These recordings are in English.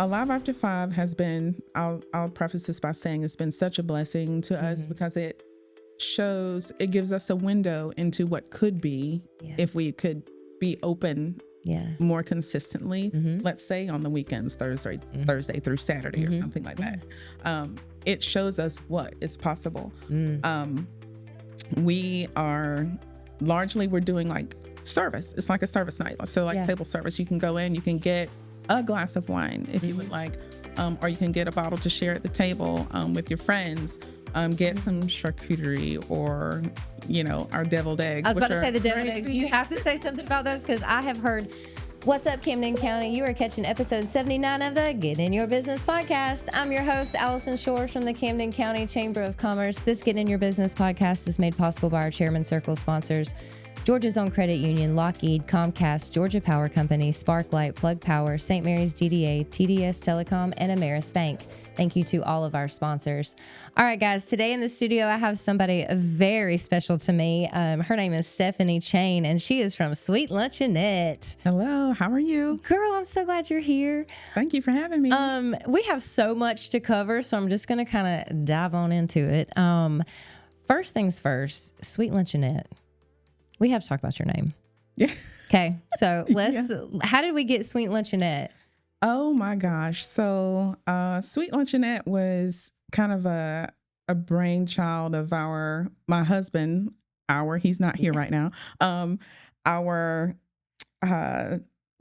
Alive After 5 has been, I'll preface this by saying it's been such a blessing to us because it gives us a window into what could be if we could be open more consistently, let's say on the weekends, Thursday through Saturday or something like that. It shows us what is possible. We're doing like service. It's like a service night. So like table service, you can go in, you can get a glass of wine if you would like, or you can get a bottle to share at the table with your friends. Get some charcuterie or, our deviled eggs. I was about to say the deviled eggs. You have to say something about those because I have heard. What's up, Camden County? You are catching episode 79 of the Get In Your Business podcast. I'm your host, Alison Shores from the Camden County Chamber of Commerce. This Get In Your Business podcast is made possible by our Chairman Circle sponsors, Georgia's Own Credit Union, Lockheed, Comcast, Georgia Power Company, Sparklight, Plug Power, St. Mary's DDA, TDS Telecom, and Ameris Bank. Thank you to all of our sponsors. All right, guys, today in the studio, I have somebody very special to me. Her name is Stephanie Chain, and she is from Sweet Luncheonette. Hello, how are you? Girl, I'm so glad you're here. Thank you for having me. We have so much to cover, so I'm just going to kind of dive on into it. First things first, Sweet Luncheonette. We have to talk about your name. Yeah. Okay, so how did we get Sweet Luncheonette? Oh my gosh. So Sweet Luncheonette was kind of a brainchild of my husband, he's not here right now, our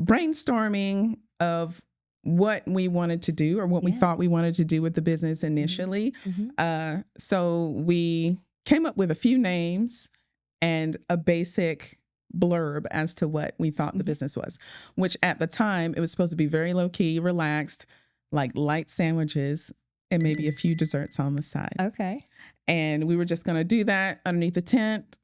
brainstorming of what we wanted to do or what we thought we wanted to do with the business initially. So we came up with a few names and a basic blurb as to what we thought the business was, which at the time it was supposed to be very low key, relaxed, like light sandwiches and maybe a few desserts on the side. Okay. And we were just going to do that underneath the tent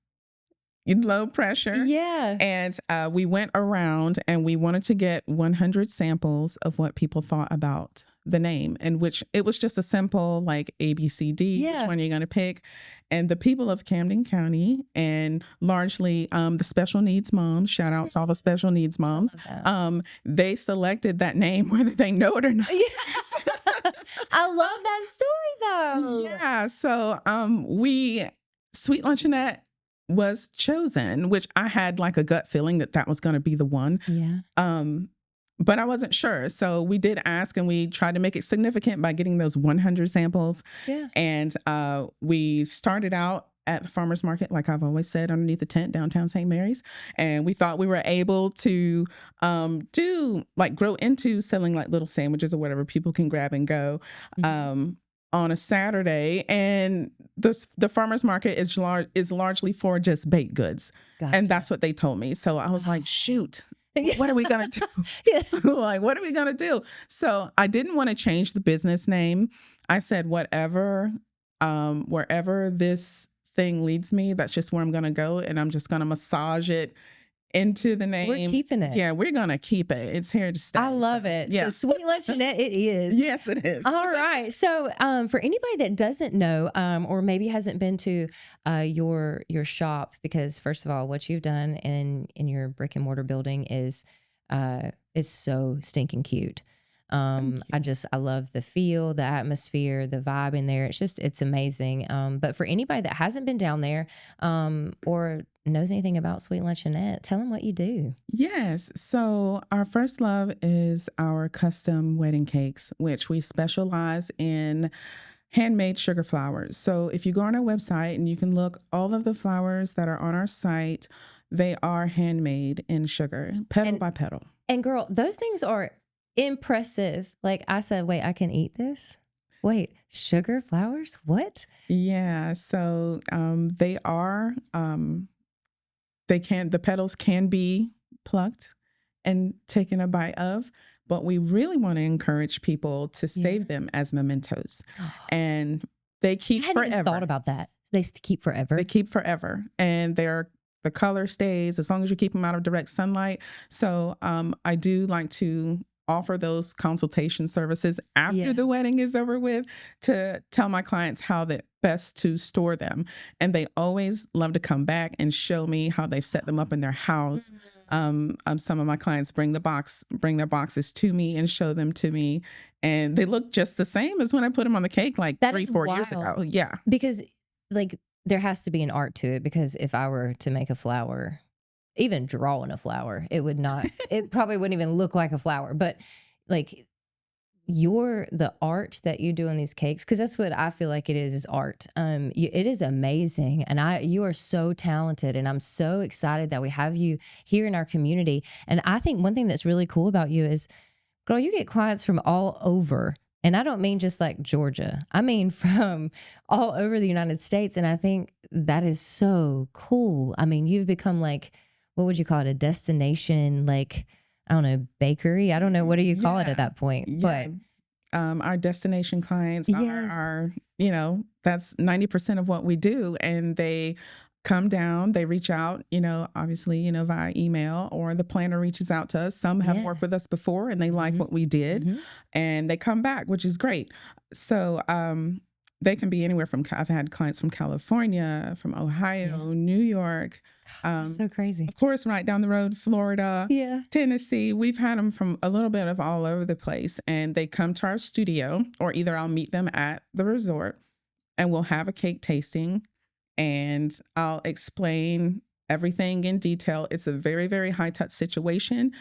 in low pressure. Yeah. And we went around and we wanted to get 100 samples of what people thought about the name, and which it was just a simple like ABCD, which one you're going to pick. And the people of Camden County and largely the special needs moms, shout out to all the special needs moms, they selected that name whether they know it or not. I love that story though. Yeah. So Sweet Luncheonette was chosen, which I had like a gut feeling that was going to be the one. Yeah. But I wasn't sure. So we did ask and we tried to make it significant by getting those 100 samples. Yeah. And we started out at the farmer's market, like I've always said, underneath the tent, downtown St. Mary's. And we thought we were able to grow into selling like little sandwiches or whatever people can grab and go on a Saturday. And the farmer's market is largely for just baked goods. Gotcha. And that's what they told me. So I was like, shoot. What are we going to do? Like, what are we going to do? So I didn't want to change the business name. I said, wherever this thing leads me, that's just where I'm going to go. And I'm just going to massage it into the name. We're keeping it. Yeah, we're going to keep it. It's here to stay. I love it. Yeah. So Sweet Luncheonette, it is. Yes, it is. All right. So for anybody that doesn't know or maybe hasn't been to your shop, because first of all, what you've done in your brick and mortar building is so stinking cute. I love the feel, the atmosphere, the vibe in there. It's amazing. But for anybody that hasn't been down there or knows anything about Sweet Luncheonette, tell them what you do. Yes. So our first love is our custom wedding cakes, which we specialize in handmade sugar flowers. So if you go on our website and you can look, all of the flowers that are on our site, they are handmade in sugar, petal by petal. And girl, those things are impressive. Like I said, wait, I can eat this? Wait, sugar flowers? What? Yeah. So they are, the petals can be plucked and taken a bite of, but we really want to encourage people to save them as mementos. And they keep forever. I hadn't even thought about that. They keep forever. They keep forever. And the color stays as long as you keep them out of direct sunlight. So I do like to offer those consultation services after the wedding is over with to tell my clients how best to store them. And they always love to come back and show me how they've set them up in their house Some of my clients bring their boxes to me and show them to me, and they look just the same as when I put them on the cake like That 3-4 years wild. ago. Yeah, because like there has to be an art to it, because if I were to make a flower, even drawing a flower, it probably wouldn't even look like a flower. But like the art that you do on these cakes, because that's what I feel like it is art. It is amazing, and you are so talented, and I'm so excited that we have you here in our community. And I think one thing that's really cool about you is, girl, you get clients from all over. And I don't mean just like Georgia. I mean from all over the United States. And I think that is so cool. I mean, you've become like, what would you call it? A destination, like, I don't know, bakery. I don't know. What do you call it at that point? Yeah. But our destination clients are, that's 90% of what we do. And they come down, they reach out, obviously, via email, or the planner reaches out to us. Some have worked with us before and they like what we did, and they come back, which is great. So they can be anywhere from, I've had clients from California, from Ohio, New York. So crazy. Of course, right down the road, Florida, Tennessee. We've had them from a little bit of all over the place, and they come to our studio, or either I'll meet them at the resort and we'll have a cake tasting, and I'll explain everything in detail. It's a very, very high touch situation.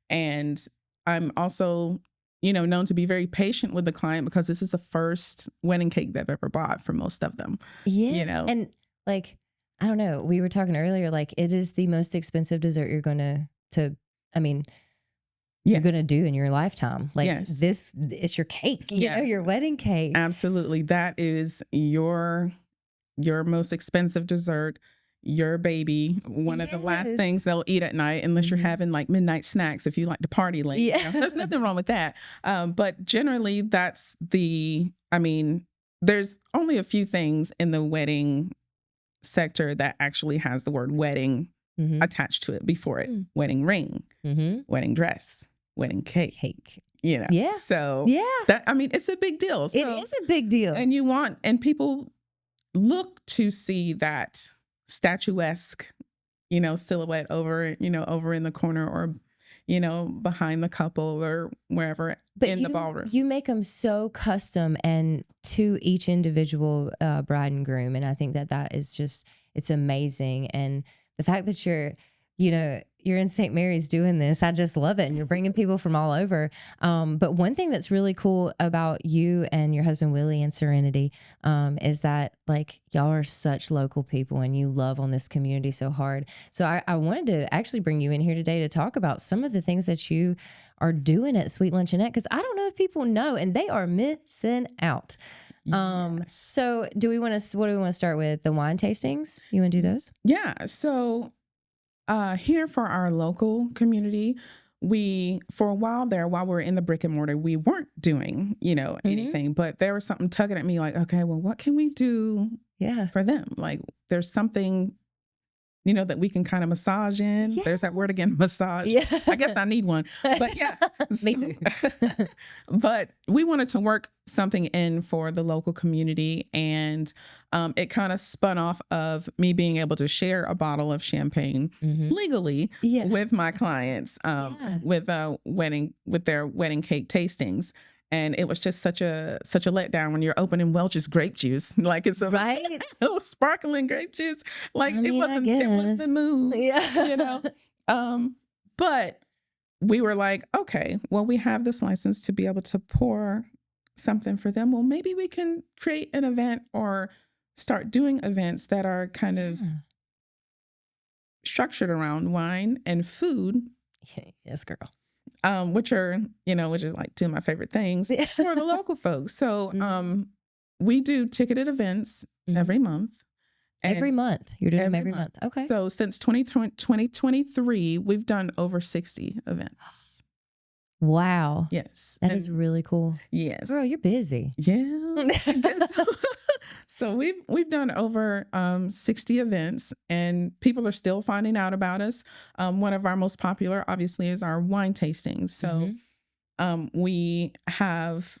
And I'm also, known to be very patient with the client, because this is the first wedding cake they've ever bought for most of them. Yes. And like, I don't know, we were talking earlier, like it is the most expensive dessert you're going to you're going to do in your lifetime. Like it's your cake, your wedding cake. Absolutely. That is your most expensive dessert, your baby, one of the last things they'll eat at night, unless you're having like midnight snacks if you like to party late. There's nothing wrong with that. But generally there's only a few things in the wedding sector that actually has the word wedding attached to it before it. Wedding ring, wedding dress, wedding cake. So that, it's a big deal. So, it is a big deal. And people look to see that statuesque, silhouette over in the corner, or, behind the couple, or wherever in the ballroom. You make them so custom and to each individual bride and groom. And I think that is just, it's amazing. And the fact that you're in St. Mary's doing this, I just love it. And you're bringing people from all over. But one thing that's really cool about you and your husband, Willie, and Serenity, is that like y'all are such local people and you love on this community so hard. So I wanted to actually bring you in here today to talk about some of the things that you are doing at Sweet Luncheonette, because I don't know if people know, and they are missing out. So what do we want to start with? The wine tastings? You want to do those? Yeah. So here for our local community, for a while there, while we were in the brick and mortar, we weren't doing, anything, but there was something tugging at me like, okay, well, what can we do for them? Like there's something, that we can kind of massage in. There's that word again, massage. I guess I need one, but me too. But we wanted to work something in for the local community, and it kind of spun off of me being able to share a bottle of champagne legally with my clients, with their wedding cake tastings. And it was just such a letdown when you're opening Welch's grape juice, like it's sparkling grape juice, like it wasn't the move, But we were like, okay, well, we have this license to be able to pour something for them. Well, maybe we can create an event or start doing events that are kind of structured around wine and food. Yes, girl. Which are like two of my favorite things for the local folks. So we do ticketed events every month. Every month? You're doing them every month. Okay. So since 2023, we've done over 60 events. Wow. Yes. That is really cool. Yes. Girl, you're busy. Yeah. So we've done over 60 events, and people are still finding out about us. One of our most popular, obviously, is our wine tastings. So we have,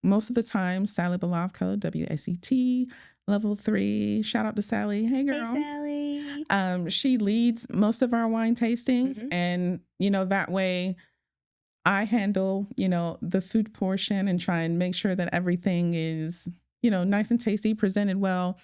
most of the time, Sally Belovko, WSET, level 3. Shout out to Sally. Hey, girl. Hey, Sally. She leads most of our wine tastings, and that way I handle the food portion and try and make sure that everything is nice and tasty, presented well.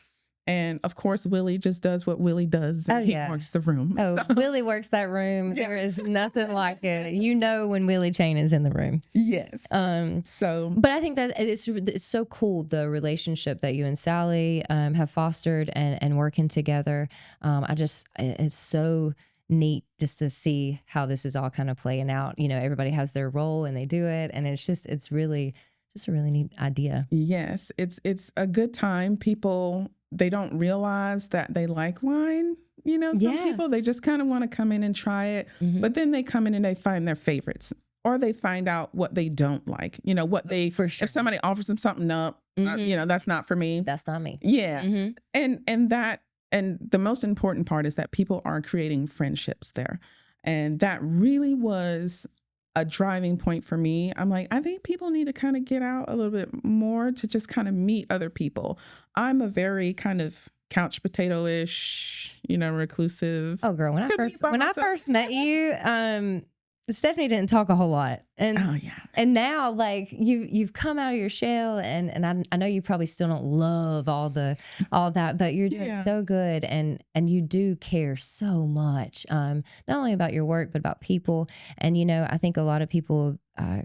And of course, Willie just does what Willie does. And he works the room. Oh, Willie works that room. Yeah. There is nothing like it. When Willie Chain is in the room. Yes. But I think that it's so cool, the relationship that you and Sally have fostered and working together. It's so neat just to see how this is all kind of playing out. Everybody has their role and they do it, and it's really just a really neat idea. Yes, it's a good time. People, they don't realize that they like wine. Some people, they just kind of want to come in and try it, but then they come in and they find their favorites, or they find out what they don't like. If somebody offers them something up, that's not for me. That's not me. Yeah. And the most important part is that people are creating friendships there. And that really was a driving point for me. I'm like, I think people need to kind of get out a little bit more to just kind of meet other people. I'm a very kind of couch potato-ish, reclusive. Oh, girl, when I first met you, Stephanie didn't talk a whole lot, and now like you've come out of your shell, and I know you probably still don't love all that, but you're doing so good, and you do care so much, not only about your work but about people. And I think a lot of people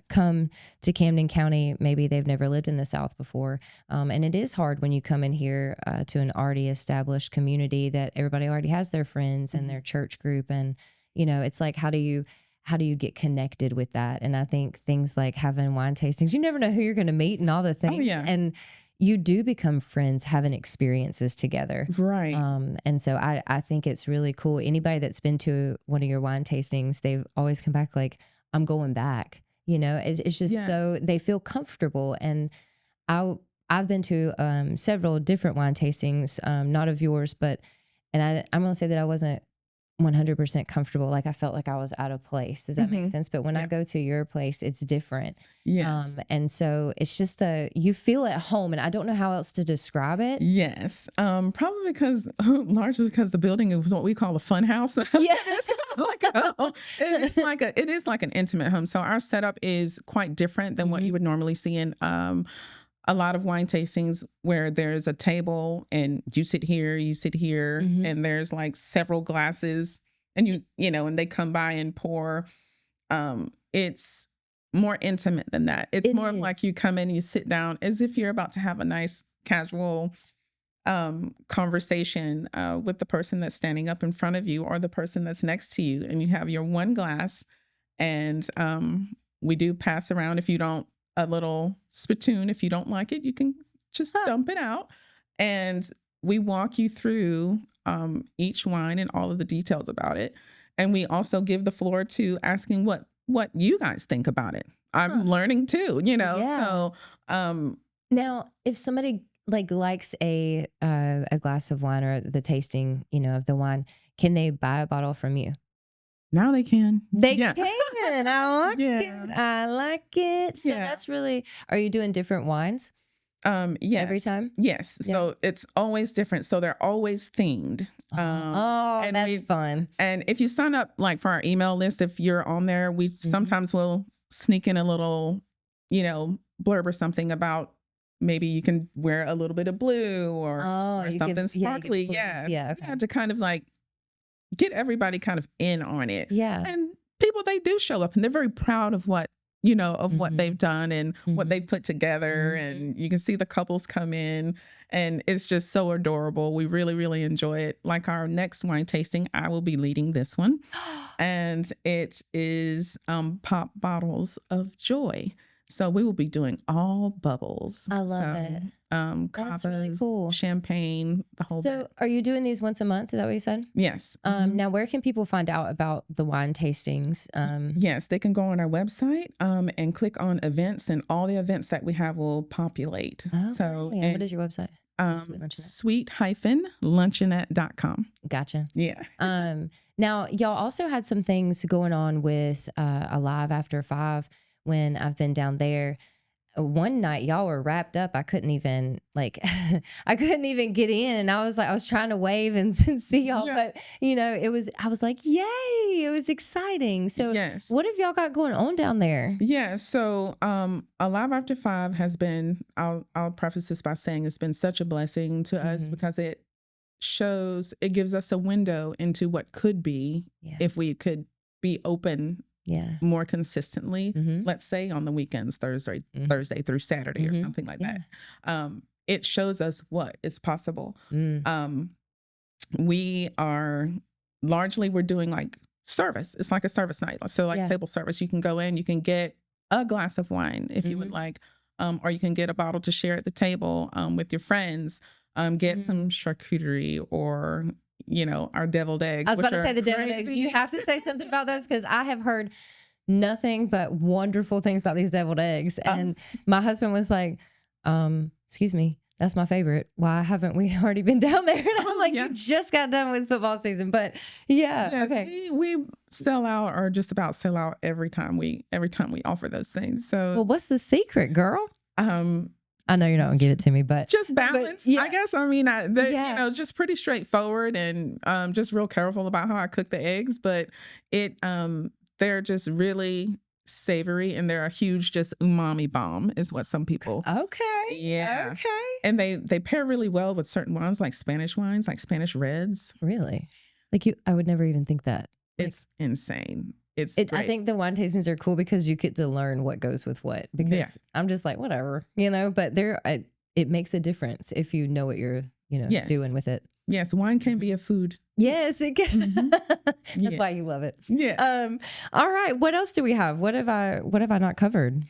come to Camden County, maybe they've never lived in the South before, and it is hard when you come in here to an already established community that everybody already has their friends and their church group, and it's like, how do you get connected with that? And I think things like having wine tastings, you never know who you're going to meet and all the things. Oh, yeah. And you do become friends having experiences together. Right. And so I think it's really cool. Anybody that's been to one of your wine tastings, they've always come back like, I'm going back. It's just so they feel comfortable. And I've been to several different wine tastings, not of yours, I'm going to say that I wasn't 100% comfortable. Like I felt like I was out of place. Does that make sense? But when I go to your place, it's different. Yes. And so it's just you feel at home, and I don't know how else to describe it. Yes. Probably largely because the building is what we call a fun house. Yeah. It is like an intimate home. So our setup is quite different than what you would normally see in a lot of wine tastings, where there's a table and you sit here, and there's like several glasses, and and they come by and pour. It's more intimate than that. It's more of like you come in and you sit down as if you're about to have a nice casual conversation with the person that's standing up in front of you or the person that's next to you, and you have your one glass, and we do pass around a little spittoon. If you don't like it, you can just dump it out. And we walk you through each wine and all of the details about it. And we also give the floor to asking what you guys think about it. I'm learning too, Yeah. So now, if somebody likes a glass of wine or the tasting, of the wine, can they buy a bottle from you? now they can. They can. I like it. I like it. So that's really. Are you doing different wines? Yes. Every time? Yes. Yeah. So it's always different. So they're always themed. And that's fun. And if you sign up for our email list, if you're on there, we sometimes will sneak in a little, blurb or something about maybe you can wear a little bit of blue or something sparkly. Yeah. Okay. To kind of get everybody kind of in on it. Yeah. And people, they do show up and they're very proud of what what they've done and what they've put together. And you can see the couples come in and it's just so adorable. We really, really enjoy it. Like our next wine tasting, I will be leading this one. And it is Pop Bottles of Joy. So we will be doing all bubbles. I love it. That's really cool. Champagne, the whole bit. Are you doing these once a month? Is that what you said? Yes. Now, where can people find out about the wine tastings? Yes, they can go on our website and click on events, and all the events that we have will populate. Okay. So, what is your website? Sweet-Luncheonette.com. Gotcha. Yeah. Now, y'all also had some things going on with Alive After 5 when I've been down there. one night y'all were wrapped up. I couldn't even I couldn't even get in, and I was trying to wave and see y'all, but I was like, yay, it was exciting. So yes. What have y'all got going on down there? Yeah, so Alive After 5 has been, I'll preface this by saying it's been such a blessing to us because it gives us a window into what could be if we could be open more consistently, let's say on the weekends, Thursday through Saturday or something like that. It shows us what is possible. We are we're doing like service. It's like a service night. So like table service, you can go in, you can get a glass of wine if you would like, or you can get a bottle to share at the table with your friends, get some charcuterie or our deviled eggs. I was about to say the deviled eggs. You have to say something about those because I have heard nothing but wonderful things about these deviled eggs. And my husband was like, excuse me, that's my favorite. Why haven't we already been down there? And I'm like, you just got done with football season. But okay. We sell out or just about sell out every time we offer those things. So well, what's the secret, girl? I know you're not gonna give it to me, but just balance. I guess. I mean, just pretty straightforward and just real careful about how I cook the eggs. But they're just really savory and they're a huge just umami bomb is what some people. Okay. Yeah. Okay. And they pair really well with certain wines like Spanish wines, like Spanish reds. Really? I would never even think that. It's insane. I think the wine tastings are cool because you get to learn what goes with what. Because I'm just like, whatever, but it makes a difference if you know what you're, doing with it. Yes, wine can be a food. Yes, it can. That's why you love it. Yeah. All right. What else do we have? What have I not covered?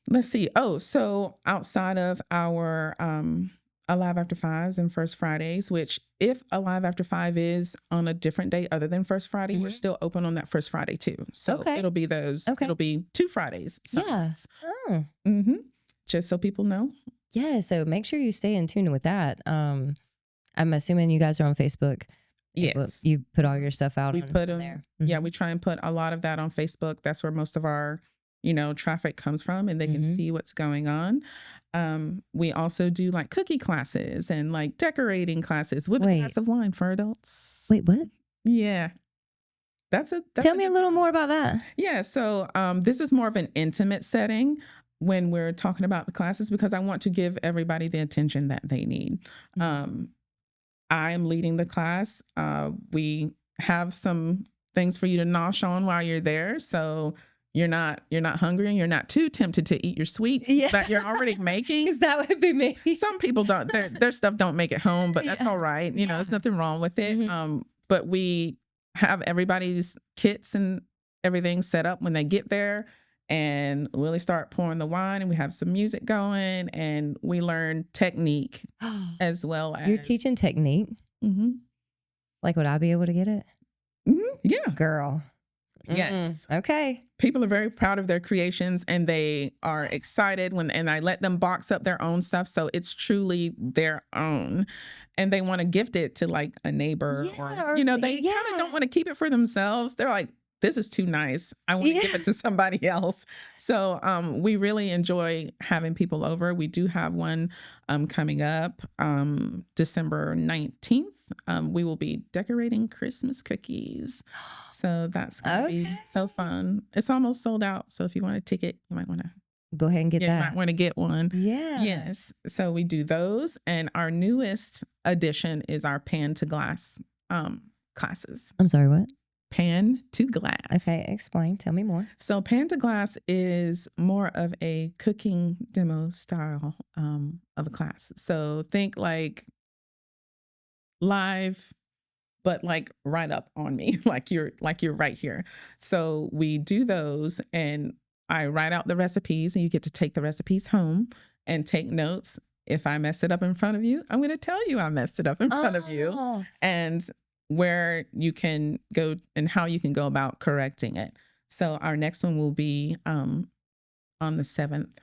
Let's see. Oh, so outside of our Alive After 5s and First Fridays, which if Alive After 5 is on a different day other than First Friday, we're still open on that First Friday too. So it'll be those. Okay. It'll be 2 Fridays. Sometimes. Yeah. Oh. Just so people know. Yeah. So make sure you stay in tune with that. I'm assuming you guys are on Facebook. Yes. You put all your stuff out. We put them there. Yeah, we try and put a lot of that on Facebook. That's where most of our traffic comes from, and they can see what's going on. We also do like cookie classes and like decorating classes with a glass of wine for adults. Wait, what? Yeah. Tell me a little more about that. Yeah. So this is more of an intimate setting when we're talking about the classes because I want to give everybody the attention that they need. I am leading the class. We have some things for you to nosh on while you're there. So you're not hungry and you're not too tempted to eat your sweets that you're already making. Because that would be me. Some people don't, their stuff don't make it home, but that's all right. There's nothing wrong with it. But we have everybody's kits and everything set up when they get there. And Willie start pouring the wine and we have some music going and we learn technique as well as. You're teaching technique? Like, would I be able to get it? Yeah. Girl. Yes. Okay. People are very proud of their creations and they are excited and I let them box up their own stuff. So it's truly their own and they want to gift it to like a neighbor or they kind of don't want to keep it for themselves. They're like, this is too nice. I want to give it to somebody else. So we really enjoy having people over. We do have one coming up December 19th. We will be decorating Christmas cookies. So that's going to be so fun. It's almost sold out. So if you want a ticket, you might want to go ahead and get that. You might want to get one. Yeah. Yes. So we do those. And our newest addition is our pan to glass classes. I'm sorry, what? Pan to glass. Okay, explain. Tell me more. So pan to glass is more of a cooking demo style of a class. So think like live, but like right up on me, like you're right here. So we do those and I write out the recipes and you get to take the recipes home and take notes. If I mess it up in front of you, I'm going to tell you I messed it up in front of you. And where you can go and how you can go about correcting it. So our next one will be on the 7th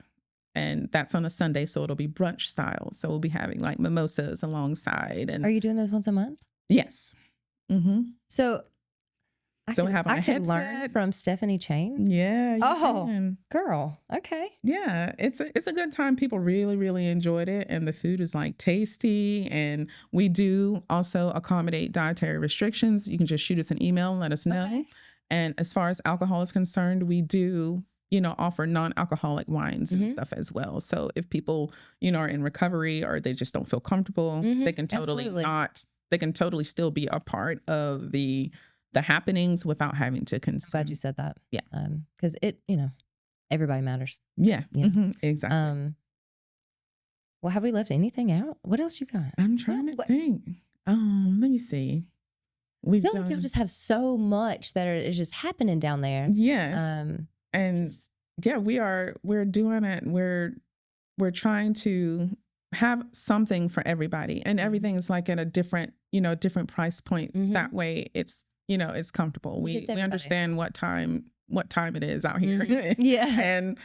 and that's on a Sunday. So it'll be brunch style. So we'll be having like mimosas alongside. And are you doing those once a month? Yes. So So we have on I a could learn headset. from Stephanie Chain. Yeah. Oh, Can. girl. Okay. Yeah, it's a good time. People really, really enjoyed it, and the food is like tasty. And we do also accommodate dietary restrictions. You can just shoot us an email and let us know. Okay. And as far as alcohol is concerned, we do, offer non-alcoholic wines and stuff as well. So if people, are in recovery or they just don't feel comfortable, they can totally they can totally still be a part of the happenings without having to consume. Glad you said that. Yeah. Because everybody matters. Yeah. Yeah. Exactly. Well, have we left anything out? What else you got? I'm trying to think. Let me see. I feel like y'all just have so much that is just happening down there. Yes. We're doing it. We're trying to have something for everybody, and everything is like at a different price point. That way it's, it's comfortable. We understand what time it is out here. Yeah. And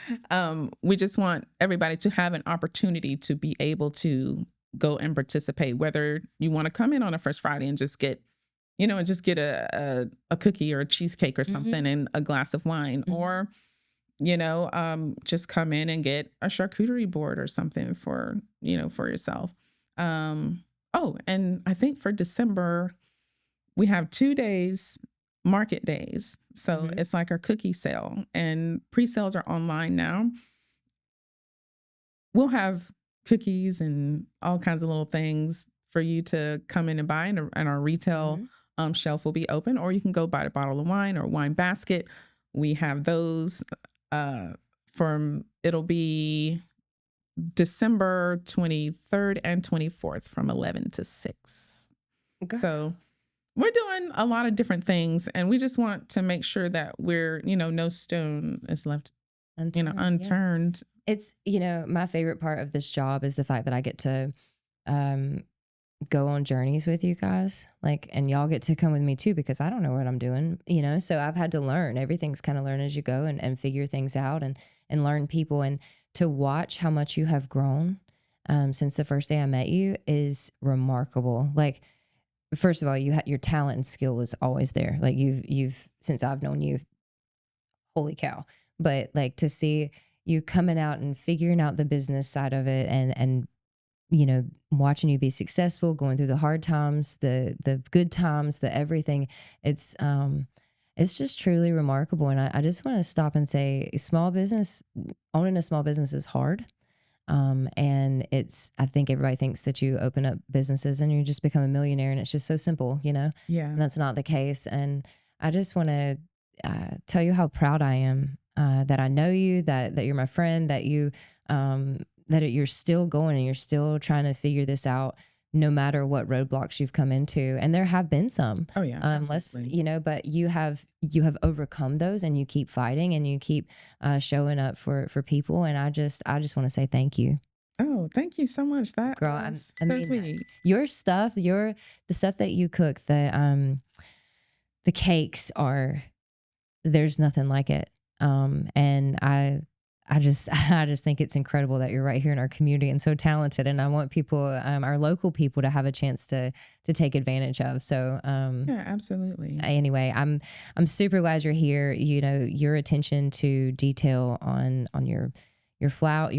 we just want everybody to have an opportunity to be able to go and participate, whether you want to come in on a First Friday and just get a cookie or a cheesecake or something and a glass of wine, or just come in and get a charcuterie board or something for yourself. And I think for December we have 2 days, market days. So it's like our cookie sale, and pre-sales are online now. We'll have cookies and all kinds of little things for you to come in and buy, and our retail shelf will be open, or you can go buy a bottle of wine or wine basket. We have those it'll be December 23rd and 24th from 11 to 6. Okay. So we're doing a lot of different things, and we just want to make sure that we're, no stone is left unturned. Yeah. It's, my favorite part of this job is the fact that I get to go on journeys with you guys, and y'all get to come with me too, because I don't know what I'm doing, so I've had to learn. Everything's kind of learn as you go, and figure things out, and learn people, and to watch how much you have grown since the first day I met you is remarkable. First of all, your talent and skill is always there. You've since I've known you, holy cow. But to see you coming out and figuring out the business side of it, and watching you be successful, going through the hard times, the good times, the everything, it's just truly remarkable. And I just want to stop and say, owning a small business is hard. And I think everybody thinks that you open up businesses and you just become a millionaire, and it's just so simple, Yeah. And that's not the case. And I just want to tell you how proud I am that I know you, that you're my friend, that you're still going and you're still trying to figure this out, no matter what roadblocks you've come into. And there have been some. Oh yeah. But you have overcome those, and you keep fighting, and you keep showing up for people. And I just want to say thank you. Oh, thank you so much. That girl, I mean, sweet. Your stuff, the stuff that you cook, the cakes there's nothing like it. And I just think it's incredible that you're right here in our community and so talented. And I want people, our local people, to have a chance to take advantage of. So, yeah, absolutely. Anyway, I'm super glad you're here. Your attention to detail on your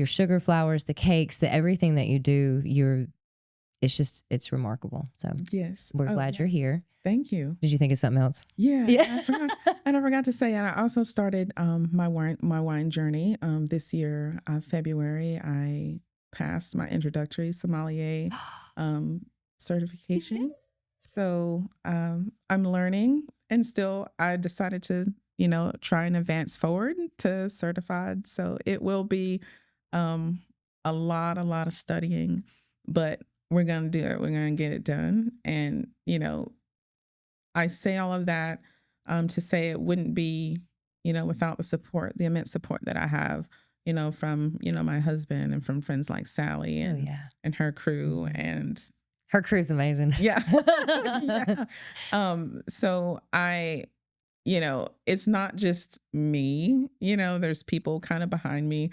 sugar flours, the cakes, the everything that you do, it's remarkable. So yes, we're glad you're here. Thank you. Did you think of something else? Yeah. And I forgot to say, and I also started my wine journey this year, February. I passed my introductory sommelier certification. So I'm learning, and still I decided to, try and advance forward to certified. So it will be a lot of studying, but we're going to do it. We're going to get it done. And, I say all of that to say it wouldn't be, without the immense support that I have, from, my husband, and from friends like Sally and her crew. And her crew's amazing. Yeah. Yeah. So it's not just me, there's people kind of behind me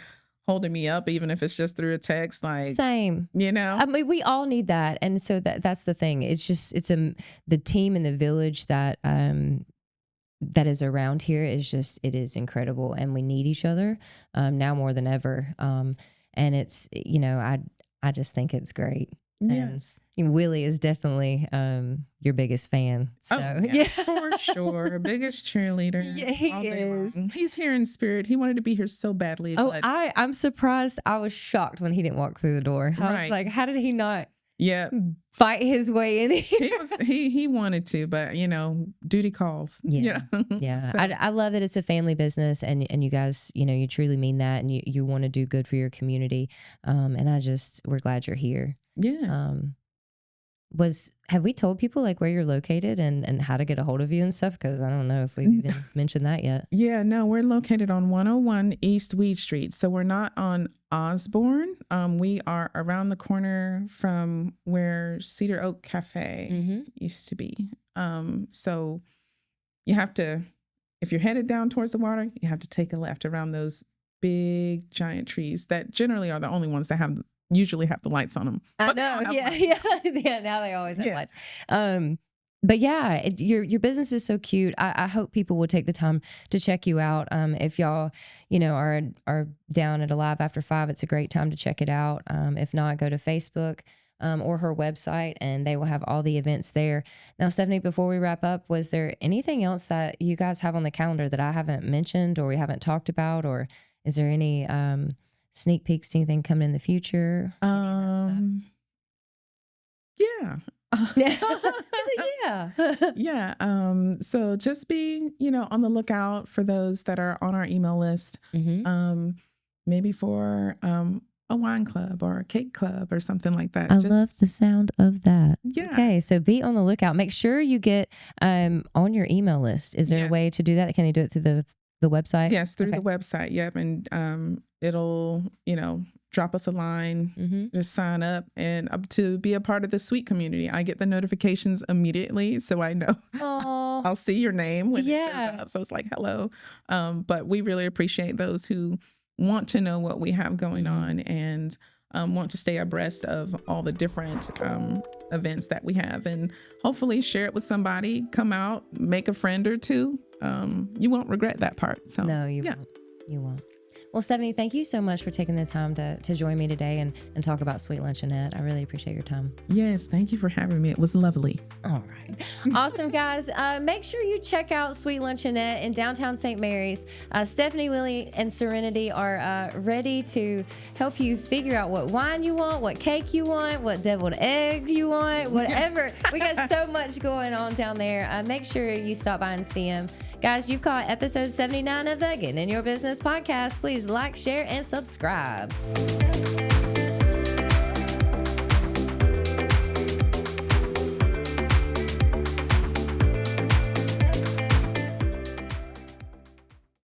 holding me up, even if it's just through a text, same, I mean, we all need that. And so that's the thing. It's the team and the village that that is around here is just, it is incredible, and we need each other now more than ever. And it's, I just think it's great. Yes. And Willie is definitely your biggest fan. So yeah, for sure. Biggest cheerleader. Yeah, he all day is. long. He's here in spirit. He wanted to be here so badly. Oh, but I'm surprised. I was shocked when he didn't walk through the door. I was like, how did he not yeah, fight his way in here? he wanted to, but duty calls. Yeah. Yeah. So. I love that it's a family business, and you guys, you truly mean that, and you want to do good for your community. And we're glad you're here. Yeah. Have we told people like where you're located and how to get a hold of you and stuff? Because I don't know if we've even mentioned that yet. Yeah, no, we're located on 101 East Weed Street. So we're not on Osborne. We are around the corner from where Cedar Oak Cafe used to be. So you have to, if you're headed down towards the water, you have to take a left around those big giant trees that generally are the only ones that usually have the lights on them. I know. Yeah. Now they always have lights. But yeah, your business is so cute. I hope people will take the time to check you out. If y'all, are down at Alive After 5, it's a great time to check it out. If not, go to Facebook or her website, and they will have all the events there. Now, Stephanie, before we wrap up, was there anything else that you guys have on the calendar that I haven't mentioned or we haven't talked about, or is there any sneak peeks to anything coming in the future? Yeah. Yeah. So just be, on the lookout for those that are on our email list. Maybe for a wine club or a cake club or something like that. I love the sound of that. Yeah. Okay, so be on the lookout. Make sure you get on your email list. Is there a way to do that? Can they do it through the website? Yes, through the website. Yep. And it'll, drop us a line, just sign up and up to be a part of the Sweet community. I get the notifications immediately, so I know I'll see your name when it shows up. So it's like, hello. But we really appreciate those who want to know what we have going on and want to stay abreast of all the different events that we have, and hopefully share it with somebody. Come out, make a friend or two. You won't regret that part. So no, you won't. You won't. Well, Stephanie, thank you so much for taking the time to join me today and talk about Sweet Luncheonette. I really appreciate your time. Yes, thank you for having me. It was lovely. All right. Awesome, guys. Make sure you check out Sweet Luncheonette in downtown St. Mary's. Stephanie, Willie, and Serenity are ready to help you figure out what wine you want, what cake you want, what deviled egg you want, whatever. We got so much going on down there. Make sure you stop by and see them. Guys, you've caught episode 79 of the Getting in Your Business podcast. Please like, share, and subscribe.